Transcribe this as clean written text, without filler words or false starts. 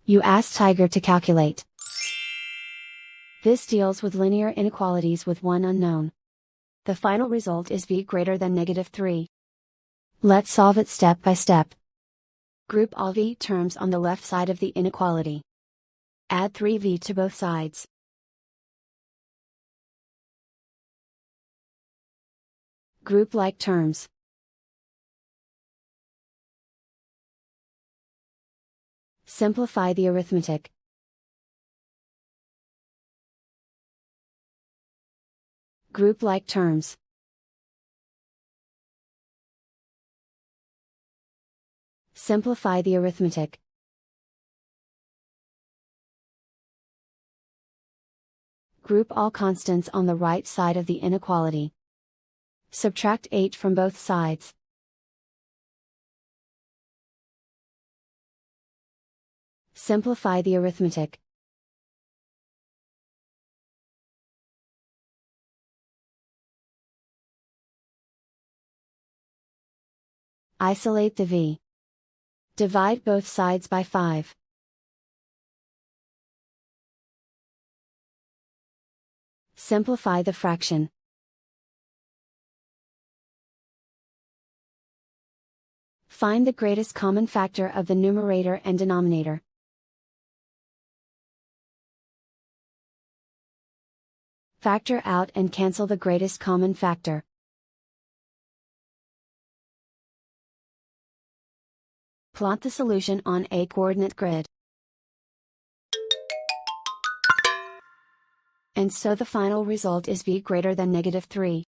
You ask Tiger to calculate. This deals with linear inequalities with one unknown. The final result is v greater than -3. Let's solve it step by step. Group all v terms on the left side of the inequality. Add 3v to both sides. Group like terms. Simplify the arithmetic. Group like terms. Simplify the arithmetic. Group all constants on the right side of the inequality. Subtract 8 from both sides. Simplify the arithmetic. Isolate the v. Divide both sides by 5. Simplify the fraction. Find the greatest common factor of the numerator and denominator. Factor out and cancel the greatest common factor. Plot the solution on a coordinate grid. And so the final result is v greater than -3.